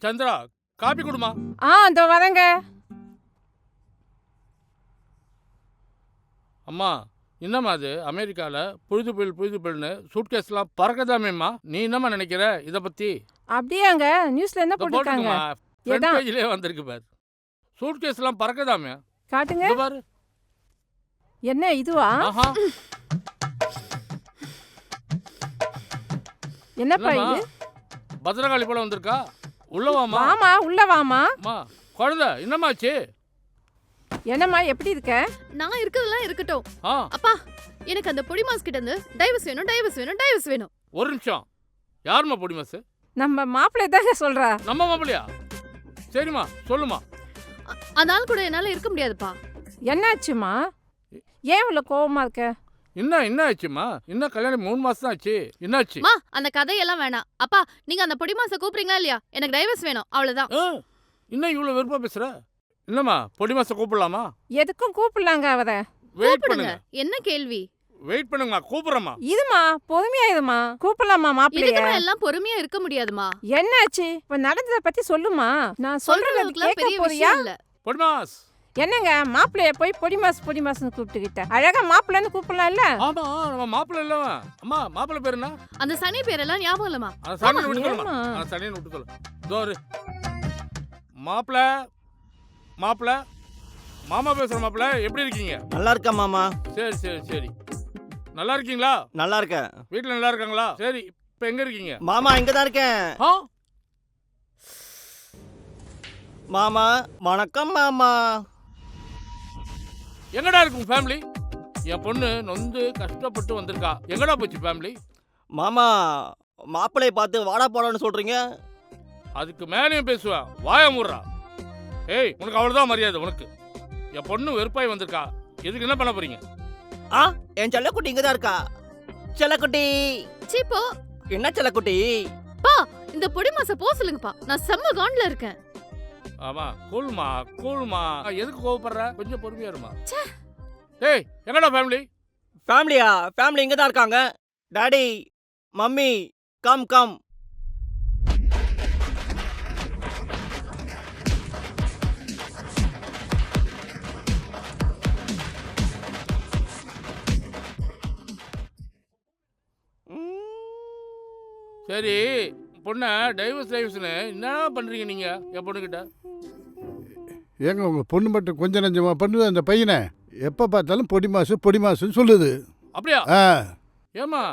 Chandra, coffee குடுமா. இதோ வரேங்க. அம்மா, என்னம்மா அது அமெரிக்காவில் புழுது புயல்னு சூட்கேஸ்லாம் பறக்கதாமேம்மா. நீ என்னம்மா நினைக்கிற இதை பற்றி? அப்படியாங்க? நியூஸ்ல என்ன போட்டிருக்காங்க? ஃப்ரண்ட் பேஜ்லயே வந்திருக்கு பாரு. சூட்கேஸ்லாம் பறக்கதாமே. காட்டுங்க. இதோ பாரு. என்ன இதுவா? ஆஹா. என்னப்பா இது? பத்திரகாளி போல வந்திருக்கா. உள்ளவாமா. வாமா, உள்ள வாமா. அம்மா, குழந்தை என்னம்மாச்சு? என்னம்மா எப்படி இருக்க? நான் இருக்கிறதெல்லாம் இருக்கட்டும். ஆ, அப்பா, எனக்கு அந்த பொடி மாஸ் கிட்ட இருந்து டைவர்ஸ் வேணும். ஒரு நிமிஷம். யாரும்மா பொடி மாசு? நம்ம மாப்பிள்ளை தாங்க சொல்றா. நம்ம மாப்பிள்ளையா? சரிம்மா, சொல்லுமா. அதனால கூட என்னால இருக்க முடியாதுப்பா. என்னாச்சுமா? ஏன் இவ்வளோ கோவமா இருக்க? என்ன ஆச்சுமா? இன்னும் கல்யாணம் 3 மாசம் தான் ஆச்சு. என்னாச்சு? மா, அந்த கதையெல்லாம் வேணாம். அப்பா, நீங்க அந்த பொடி மாச கூப்பிடுறீங்களா இல்லையா? எனக்கு டைவர்ஸ் வேணும், அவ்வளவுதான். இன்னும் இவ்வளவு வெறுப்பா பேசுற? என்னம்மா, பொடி மாசம் கூப்பிடலாமா? எதுக்கும் கூப்பிடலாங்க அவரை. வெயிட் கூப்பிடுங்க. பண்ணுங்க. என்ன கேள்வி? வெயிட் பண்ணுங்கம்மா, கூப்பிடுறேம்மா. இதுமா பொறுமையா இதுமா. கூப்பிடலாமா மாப்பிள்ளைய? இதுக்கு மேல எல்லாம் பொறுமையா இருக்க முடியாதுமா. என்னாச்சு? இப்ப நடந்ததை பத்தி சொல்லுமா. நான் சொல்றது சொல்றதுக்குலாம் கேட்க பெரிய போறியா? விஷயம் இல்ல. பொடி மாஸ். என்னங்க மாப்பிள்ளைய போய் பொடி மாசுன்னு கூப்பிட்டுக்கிட்ட? அழகா மாப்பிள்ளைன்னு கூப்பிடலாம்ல? ஆமா, நம்ம மாப்பிள்ளை இல்ல. அம்மா, மாப்பிள்ளை பேர் என்ன? அந்த சனி பேரெல்லாம் ஞாபகம் இல்லமா? அந்த சனியை விட்டு ஏம்மா? சொல்லுமா. அந்த சனியை விட்டு சொல்லு. தோரு. மாப்பிள்ளை, மாப்பிள்ளை, மாமா பேசுற மாப்பிள்ளை, எப்படி இருக்கீங்க? நல்லா இருக்கா மாமா? சரி. நல்லா இருக்கீங்களா? நல்லா இருக்கேன். வீட்டுல நல்லா இருக்காங்களா? சரி, இப்ப எங்க இருக்கீங்க? மாமா இங்கதான் இருக்கேன். ஆ? மாமா வணக்கம் மாமா. எங்கடா இருக்கு உங்க ஃபேமிலி? என் பொண்ணு நொந்து கஷ்டப்பட்டு வந்திருக்கா. எங்கடா போச்சு ஃபேமிலி? மாமா மாப்பிள்ளையை பார்த்து வாடா போடான்னு சொல்றீங்க. அதுக்கு மேலேயும் பேசுவேன். வாய மூடுறா. ஏய், உனக்கு அவ்வளவுதான் மரியாதை. உனக்கு என் பொண்ணு வெறுப்பாய் வந்திருக்கா. எதுக்கு என்ன பண்ண போறீங்க? என் செல்லக்குட்டி இங்கதான் இருக்கா. செல்லக்குட்டி. சீப்போ. என்ன செல்லக்குட்டி? பா, இந்த பொடி மாச போ சொல்லுங்கப்பா. நான் செம்ம காண்ட்ல இருக்கேன். ஆமா, கூல்மா. எதுக்கு கோவப்படுற? கொஞ்சம் பொறுமையா இருமா. ஏய், எங்கடா ஃபேமிலி? ஃபேமிலி இங்கதான் இருக்காங்க. Daddy, mummy, come. சரி, பொண்ணை டைவர்ஸ்னு என்ன பண்றீங்க நீங்க என் பொண்ணுகிட்ட? ஏங்க உங்க பொண்ணு மட்டும் கொஞ்சம் நஞ்சமா பண்ணுது அந்த பையனை. எப்போ பார்த்தாலும் பொடி மாசுன்னு சொல்லுது. அப்படியா? ஏமா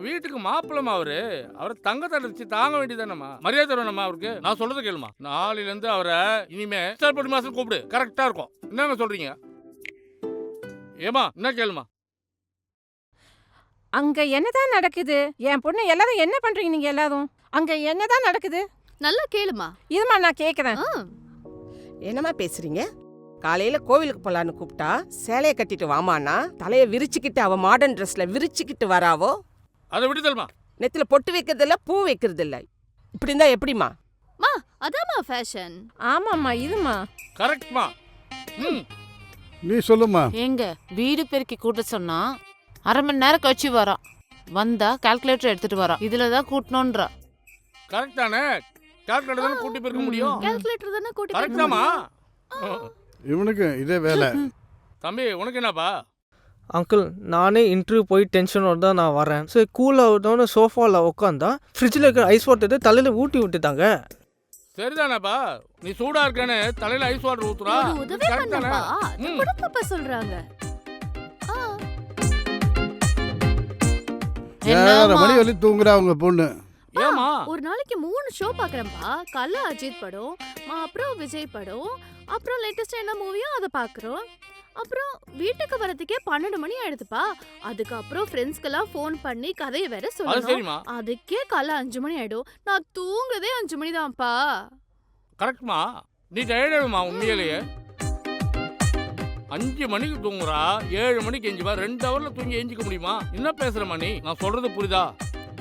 வீட்டுக்கு மாப்பிள்ளமா அவரை தங்கத்தை அடிச்சு தாங்க வேண்டியதானம்மா. மரியாதை வேணும்மா அவருக்கு. நான் சொல்றது கேளுமா. நாளையில இருந்து அவரை இனிமே பொடி மாசம் கூப்பிடு. கரெக்டா இருக்கும். என்னங்க சொல்றீங்க? ஏமா, என்ன கேளுமா. அங்க என்னதான் நடக்குது? என் பொண்ணு எல்லாரும் என்ன பண்றீங்க நீங்க எல்லாரும்? அங்க என்னதான் நடக்குது? நல்லா கேளுமா. இதுமா நான் கேக்குறேன். என்னம்மா பேசுறீங்க? காலையில கோவிலுக்கு போலான்னு கூப்பிட்டா சேலையை கட்டிட்டு வாமானா தலையை விரிச்சுக்கிட்டு அவ மாடர்ன் ட்ரெஸ்ல விரிச்சுக்கிட்டு வராவோ. அதை விடுதல்மா. நெத்தில பொட்டு வைக்கிறது இல்ல, பூ வைக்கிறது இல்ல. இப்படி இருந்தா எப்படிமா? மா, அதாம்மா ஃபேஷன். ஆமாம்மா இதுமா. கரெக்ட்மா. நீ சொல்லுமா. எங்க வீடு பெருக்கி கூட்ட சொன்னா 1/2 மணி நேரம் கழிச்சு வரா. வந்தா கால்குலேட்டர் எடுத்துட்டு வரா. இதுலதான் கூட்டணும்ன்றா. கரெக்ட் தானே? கால்குலேட்டர் தானே கூட்டி போயிருக்க முடியும். கால்குலேட்டர் தானே கூட்டி கரெக்டாமா? இவனுக்கு இதே வேலை. தம்பி, உனக்கு என்னப்பா? அங்கிள், நானே இன்டர்வியூ போய் டென்ஷனோட தான் நான் வரேன். சரி, கூலாக சோஃபாவில் உட்காந்தா ஃப்ரிட்ஜில் இருக்கிற ஐஸ் வாட்டர் தலையில் ஊட்டி விட்டுட்டாங்க. சரிதானப்பா? நீ சூடா இருக்கேன்னு தலையில ஐஸ் வாட்டர் ஊத்துறா. உதவி பண்ணப்பா. குடுப்பப்பா சொல்றாங்க. 7:30 மணி வரையும் தூங்குறா உங்க பொண்ணு. ஏமா? ஒரு நாளைக்கு 3 ஷோ பாக்குறேன்பா. காலைல அஜித் படம், அப்புறம் விஜய் படம், அப்புறம் லேட்டஸ்டா என்ன மூவியோ அதை பாக்குறோம். அப்புறம் வீட்டுக்கு வரதுக்கே 12 மணி ஆயிடுதுப்பா. அதுக்கப்புறம் ஃப்ரெண்ட்ஸ்க்கெல்லாம் ஃபோன் பண்ணி கதையை வேற சொல்லணும். அதுக்கே காலைல 5 மணி ஆயிடும். நான் தூங்குறதே 5 மணி தான்ப்பா. கரெக்ட்மா. நீ டயர்டாகுமா உண்மையிலேயே? 5 மணிக்கு தூங்குறா, 7 மணிக்கு எஞ்சுவா. 2 ஹவர்ல தூங்கி எஞ்சிக்க முடியுமா? என்ன பேசுற மணி? நான் சொல்றது புரியுதா?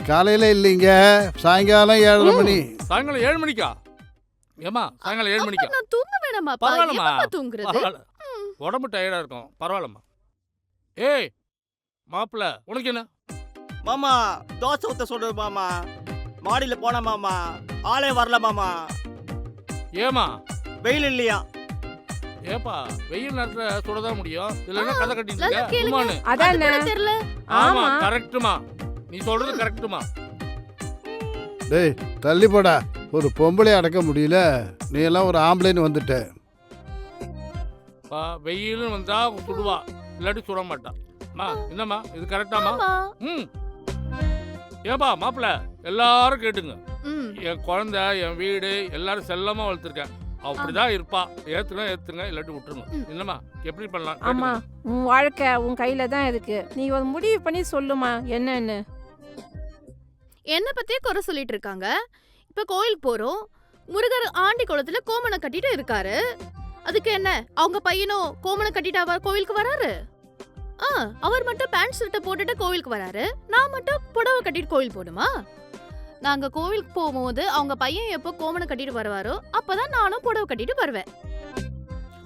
காலையில இல்லைங்க, சாயங்காலம் 7:30 மணி. சாயங்காலம் 7 மணிக்கா? ஏமா, சாயங்காலம் 7 மணிக்கா? நான் தூங்க வேணாமாப்பா. பரவாயில்லம்மா. எப்பப்பா தூங்குறது? உடம்பு டயர்டா இருக்கும். பரவாயில்லம்மா. ஏய், மாப்பிள்ள உனக்கு என்ன? மாமா தோசை ஊத்த சொல்றது மாமா. மாடியில போன மாமா, ஆளே வரல மாமா. ஏமா வெயில் இல்லையா? ஏப்பா வெயில் நேரத்துல சுடதான் முடியும். இதுல என்ன கதை கட்டிட்டு நல்லா இருக்க? கேளுங்க. உமானு. அதான் அது கூட தெரியல. ஆமா ஆமா. கரெக்ட்டுமா. நீ சொல்றது கரெக்ட்டுமா. டேய் தள்ளி போடா. ஒரு பொம்பளை அடக்க முடியல, நீ எல்லாம் ஒரு ஆம்பளைன்னு வந்துட்ட. வெயில்னு வந்தா சுடுவா, இல்லாட்டி சுட மாட்டா. மா என்னம்மா இது கரெக்டாமா? ஆமா. ம். ஏப்பா மாப்பிள்ள எல்லாரும் கேட்டுங்க. ம். என் குழந்தை, என் வீடு எல்லாரும் செல்லமா வளர்த்துருக்கேன். அப்படிதான் இருப்பா. ஏத்துங்க இல்லாட்டி விட்டுருங்க. என்னம்மா எப்படி பண்ணலாம்? ஆமா, உன் வாழ்க்கை உன் கையில தான் இருக்கு. நீ ஒரு முடிவு பண்ணி சொல்லுமா என்னன்னு. என்ன பத்தியே குறை சொல்லிட்டு இருக்காங்க. இப்ப கோயிலுக்கு போறோம். முருகர் ஆண்டி குளத்துல கோமணம் கட்டிட்டு இருக்காரு. அதுக்கு என்ன, அவங்க பையனும் கோமணம் கட்டிட்டு அவர் கோவிலுக்கு வராரு. அவர் மட்டும் பேண்ட் ஷர்ட்டை போட்டுட்டு கோவிலுக்கு வராரு. நான் மட்டும் புடவை கட்டிட்டு கோவில் போடுமா? நாங்க கோவிலுக்கு போகும்போது அவங்க பையன் எப்போ கோமணம் கட்டிட்டு வருவாரோ அப்பதான் நானும் புடவை கட்டிட்டு வருவேன்.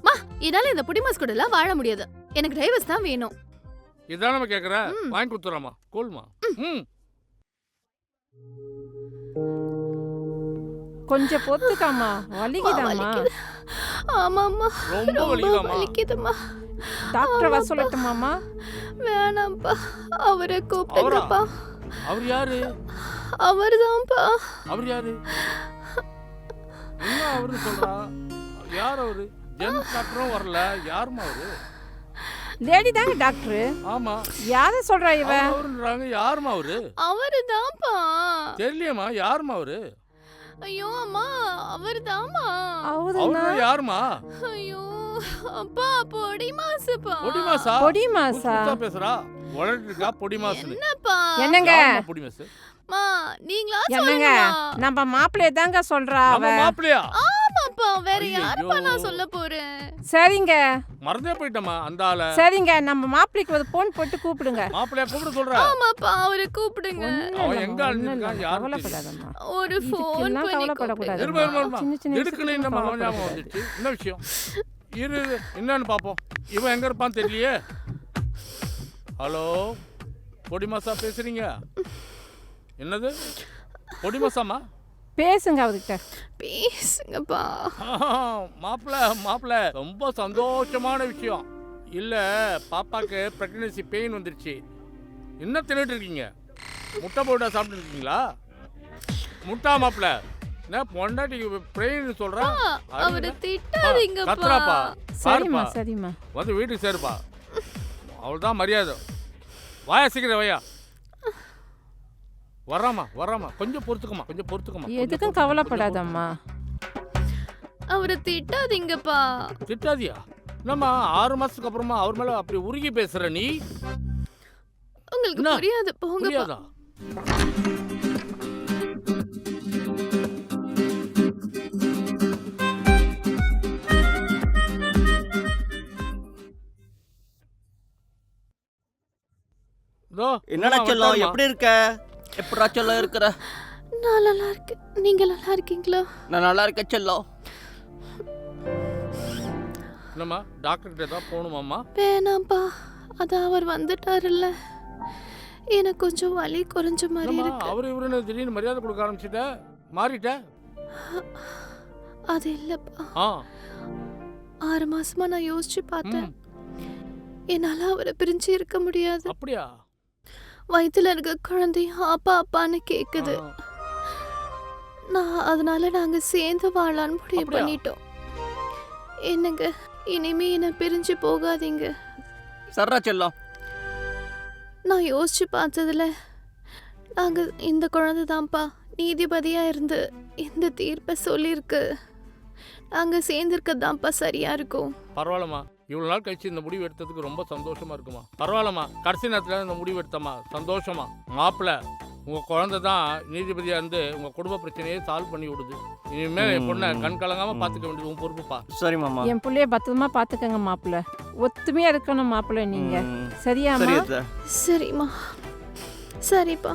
மா இதனால இந்த புடிமாஸ் கூட எல்லாம் வாழ முடியாது. எனக்கு டைவர்ஸ் தான் வேணும். இதான் நம்ம கேக்குற. ம். வாங்கி கொடுத்துறாமா. கோல்மா. ம். கொஞ்சம் பொத்துக்காமா, வலிக்குதாமா. வலிக்குது. ஆமாம்மா, ரொம்ப ரொம்ப வலிக்குதாமா? வலிக்குதுமா. டாக்டர் வர ஆமாப்பா. சொல்லட்டுமாமா? வேணாம்ப்பா, அவரை கூப்பிடுங்கப்பா. அவர் யாரு? அவர்தான்ப்பா. அவர் யாரு? என்ன அவரு சொல்றா? யார் அவரு? ஜென்ஸ் டாக்டரும் வரல. யாருமா அவரு? லேடி தாங்க டாக்டர். ஆமா. யார சொல்றா இவ? அவருன்றாங்க. யாருமா அவரு? அவர்தான்ப்பா. தெரியலையேம்மா. யாருமா அவரு? ஐயோ அம்மா, அவர்தாம்மா. அவருனா அவரு யாருமா? ஐயோ அப்பா, பொடி மாசுப்பா. பொடி மாசா? பொடி மாசா? புதுசா பேசுறா. உடனே இருக்கா பொடி மாசுன்னு. என்னப்பா? என்னங்க? யாரும்மா பொடி மாசு? மா நீங்களா என்னங்க? சொல்லுங்க. நம்ம மாப்பிள்ளைய தாங்க சொல்றா அவ. நம்ம மாப்பிள்ளையா? ஆமாப்பா, வேற ஐயையோ. யாருப்பா நான் சொல்ல போறேன்? சரிங்க மறந்தே போயிட்டமா அந்த ஆள. சரிங்க, நம்ம மாப்பிள்ளைக்கு ஒரு போன் போட்டு கூப்பிடுங்க. மாப்பிள்ளையா கூப்பிட சொல்ற? ஆமாப்பா, அவரை கூப்பிடுங்க. அவன் எங்க அழிஞ்சிருக்கான்? யாரு கவலைப்படாதம்மா. ஒரு ஃபோன் இதுக்கெல்லாம் பண்ணி கவலைப்படக்கூடாது. கூப்பிடுங்க. இருமா. சின்ன சின்ன திடுக்குன்னு விஷயத்துக்கு நம்ம ஞாபகம் கவலைப்படக்கூடாது. வந்துச்சு. என்ன விஷயம்? இரு என்னன்னு பாப்போம். இவன் எங்க இருப்பான்னு தெரியலையே. ஹலோ, பொடி மாசா பேசுறீங்க? என்னது பொடி மாசாமா? பேசுங்க அவர்கிட்ட. பேசுங்கப்பா. மாப்பிள்ள ரொம்ப சந்தோஷமான விஷயம். இல்ல பாப்பாக்கு பிரெக்னன்சி பெயின் வந்துருச்சு. என்ன தின்னுட்டு இருக்கீங்க? முட்டை போட்டா சாப்பிட்டு இருக்கீங்களா? முட்டா மாப்பிள்ள என்ன பொண்டாட்டிக்கு பெயின் சொல்றா? அவரை திட்டாதீங்கப்பா. கத்துறாப்பா. சரிம்மா பாருப்பா. சரிம்மா. வந்து வீட்டுக்கு சேருப்பா. அவள்தான் மரியாதை. வாயா சீக்கிரம் வாயா. வர்றாமா. கொஞ்சம் பொறுத்துக்கமா. எதுக்கும் கவலைப்படாதம்மா. அவரை திட்டாதீங்கப்பா. திட்டாதியா? நம்ம 6 மாசத்துக்கு அப்புறமா அவர் மேல அப்படி உருகி பேசுற நீ? உங்களுக்கு என்ன? புரியாது, போங்கப்பா. புரியாதா? இதோ, என்னடா அம்மா செல்லம், வந்துட்டாருமா. எப்படி இருக்க? எப்படா செல்லம் இருக்கிற? நான் நல்லா இருக்கேன். நீங்க நல்லா இருக்கீங்களா? நான் நல்லா இருக்கேன் செல்லம். என்னம்மா டாக்டர் கிட்ட தான் போகணுமாம்மா? வேணாம்ப்பா, அதான் அவர் வந்துட்டாருல்ல, எனக்கு கொஞ்சம் வலி குறைஞ்ச மாதிரி என்னம்மா இருக்கு. அவரு இவருன்னு திடீர்னு மரியாதை கொடுக்க ஆரம்பிச்சுட்ட, மாறிட்ட? அது இல்லப்பா, ஆ 6 மாசமா நான் யோசிச்சு பார்த்தேன். ம், என்னால அவரை பிரிஞ்சு இருக்க முடியாது. அப்படியா? வயித்துல இருக்க குழந்தையும் அப்பா அப்பான்னு கேக்குது. ஆ, அதனால நாங்க சேர்ந்து வாழலான்னு முடிவு அப்படியா? பண்ணிட்டோம். என்னங்க, இனிமே என்ன பிரிஞ்சு போகாதீங்க. சர்ரா செல்லம். நான் யோசிச்சு பார்த்ததுல நாங்க இந்த குழந்தை தான்ப்பா நீதிபதியா இருந்து இந்த தீர்ப்பை சொல்லியிருக்கு. நாங்க சேர்ந்திருக்கதான்ப்பா சரியா இருக்கும். பரவாயில்லம்மா. இவ்வளவு நாள் கழிச்சு இந்த முடிவு எடுத்ததுக்கு ரொம்ப சந்தோஷமா இருக்குமா. பரவாயில்லம்மா, கடைசி நேரத்துல இந்த முடிவு எடுத்தம்மா, சந்தோஷமா. மாப்பிள்ள உங்க குழந்தை தான் நீதிபதியா இருந்து உங்க குடும்ப பிரச்சனையை சால்வ் பண்ணி விடுது. இனிமே என் பொண்ணை கண் கலங்காம பாத்துக்க வேண்டியது உன் பொறுப்புப்பா. சரி மாமா. என் புள்ளைய பத்திரமா பாத்துக்கங்க மாப்பிள்ள. ஒத்துமையா இருக்கணும் மாப்பிள்ள நீங்க. ம். சரியாம்மா? சரி அத்தை. சரிம்மா, சரிப்பா.